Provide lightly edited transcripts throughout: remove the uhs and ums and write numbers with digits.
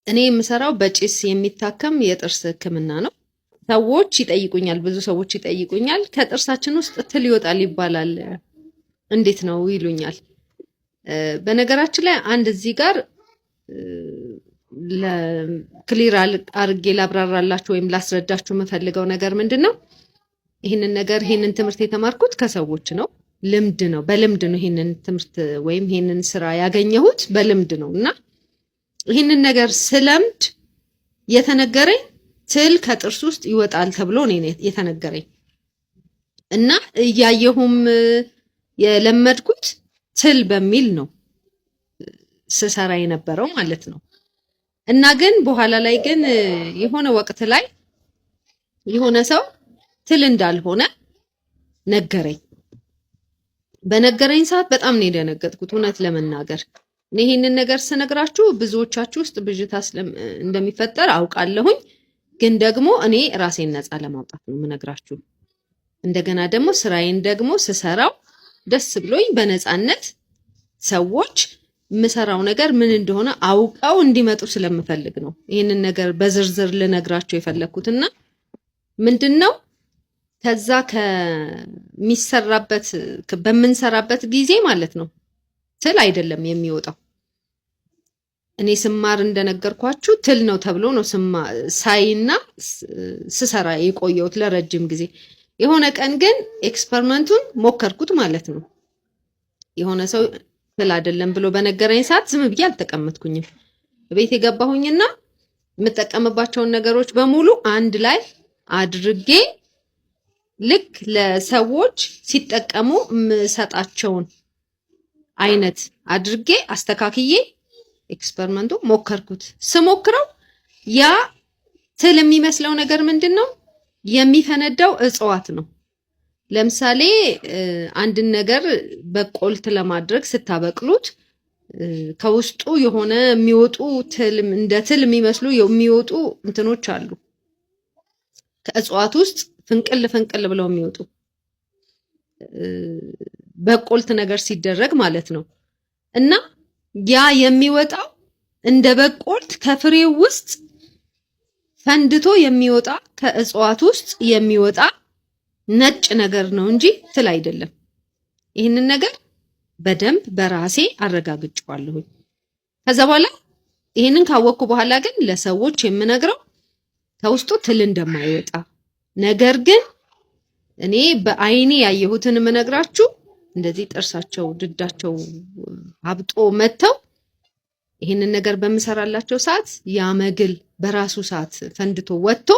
እኔ የምሰራው በጭስ የሚታከም የጥርስ ህክምና ነው። ሰዎች ይጠይቁኛል፣ ብዙ ሰዎች ይጠይቁኛል፣ ከጥርሳችን ውስጥ ትል ይወጣል ይባላል እንዴት ነው ይሉኛል። በነገራችን ላይ አንድ እዚህ ጋር ለክሊር አርጌ ላብራራላችሁ ወይም ላስረዳችሁ የምፈልገው ነገር ምንድነው? ይሄንን ትምህርት የተማርኩት ከሰዎች ነው። ልምድ ነው፣ በልምድ ነው ይሄንን ትምህርት ወይም ይሄንን ስራ ያገኘሁት በልምድ ነው እና ይሄንን ነገር ስለምድ የተነገረኝ ትል ከጥርስ ውስጥ ይወጣል ተብሎ ነው የተነገረኝ እና እያየሁም የለመድኩት ትል በሚል ነው ስሰራ የነበረው ማለት ነው። እና ግን በኋላ ላይ ግን የሆነ ወቅት ላይ የሆነ ሰው ትል እንዳልሆነ ነገረኝ። በነገረኝ ሰዓት በጣም ነው የደነገጥኩት እውነት ለመናገር። ይሄንን ነገር ስነግራችሁ ብዙዎቻችሁ ውስጥ ብዥታ እንደሚፈጠር አውቃለሁኝ። ግን ደግሞ እኔ ራሴን ነፃ ለማውጣት ነው የምነግራችሁ። እንደገና ደግሞ ስራዬን ደግሞ ስሰራው ደስ ብሎኝ በነፃነት ሰዎች የምሰራው ነገር ምን እንደሆነ አውቀው እንዲመጡ ስለምፈልግ ነው ይሄንን ነገር በዝርዝር ልነግራችሁ የፈለኩትና ምንድነው ከዛ በምንሰራበት ጊዜ ማለት ነው ትል አይደለም የሚወጣው። እኔ ስማር እንደነገርኳችሁ ትል ነው ተብሎ ነው ሳይና ስሰራ የቆየሁት ለረጅም ጊዜ። የሆነ ቀን ግን ኤክስፐሪመንቱን ሞከርኩት ማለት ነው። የሆነ ሰው ትል አይደለም ብሎ በነገረኝ ሰዓት ዝም ብዬ አልተቀመጥኩኝም። ቤት የገባሁኝና የምጠቀምባቸውን ነገሮች በሙሉ አንድ ላይ አድርጌ ልክ ለሰዎች ሲጠቀሙ የምሰጣቸውን አይነት አድርጌ አስተካክዬ ኤክስፐሪመንቱ ሞከርኩት። ስሞክረው ያ ትል የሚመስለው ነገር ምንድነው? የሚፈነዳው እጽዋት ነው። ለምሳሌ አንድን ነገር በቆልት ለማድረግ ስታበቅሉት ከውስጡ የሆነ የሚወጡ እንደ ትል የሚመስሉ የሚወጡ እንትኖች አሉ። ከእጽዋት ውስጥ ፍንቅል ብለው የሚወጡ በቆልት ነገር ሲደረግ ማለት ነው። እና ያ የሚወጣው እንደ በቆልት ከፍሬው ውስጥ ፈንድቶ የሚወጣ ከእጽዋት ውስጥ የሚወጣ ነጭ ነገር ነው እንጂ ትል አይደለም። ይህንን ነገር በደንብ በራሴ አረጋግጬዋለሁ። ከዛ በኋላ ይህንን ካወቅኩ በኋላ ግን ለሰዎች የምነግረው ከውስጡ ትል እንደማይወጣ፣ ነገር ግን እኔ በአይኔ ያየሁትን የምነግራችሁ እንደዚህ ጥርሳቸው ድዳቸው አብጦ መተው ይሄንን ነገር በመሰራላቸው ሰዓት ያመግል በራሱ ሰዓት ፈንድቶ ወጥቶ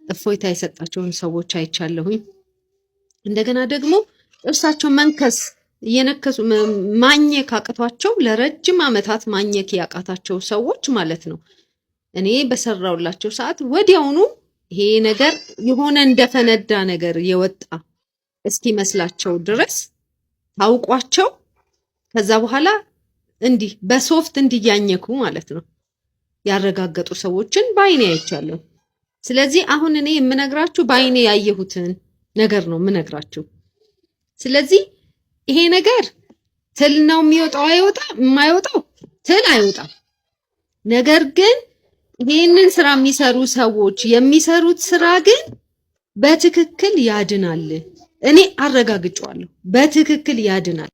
እፎይታ የሰጣቸውን ሰዎች አይቻለሁኝ። እንደገና ደግሞ ጥርሳቸው መንከስ እየነከሱ ማኘክ አቅቷቸው ለረጅም ዓመታት ማኘክ ያቃታቸው ሰዎች ማለት ነው እኔ በሰራውላቸው ሰዓት ወዲያውኑ ይሄ ነገር የሆነ እንደፈነዳ ነገር የወጣ እስኪመስላቸው ድረስ ታውቋቸው ከዛ በኋላ እንዲህ በሶፍት እንዲያኘኩ ማለት ነው ያረጋገጡ ሰዎችን በአይኔ አይቻለሁ። ስለዚህ አሁን እኔ የምነግራችሁ በአይኔ ያየሁትን ነገር ነው የምነግራችሁ። ስለዚህ ይሄ ነገር ትል ነው የሚወጣው የማይወጣው ትል አይወጣም። ነገር ግን ይሄንን ስራ የሚሰሩ ሰዎች የሚሰሩት ስራ ግን በትክክል ያድናል። እኔ አረጋግጬዋለሁ፣ በትክክል ያድናል።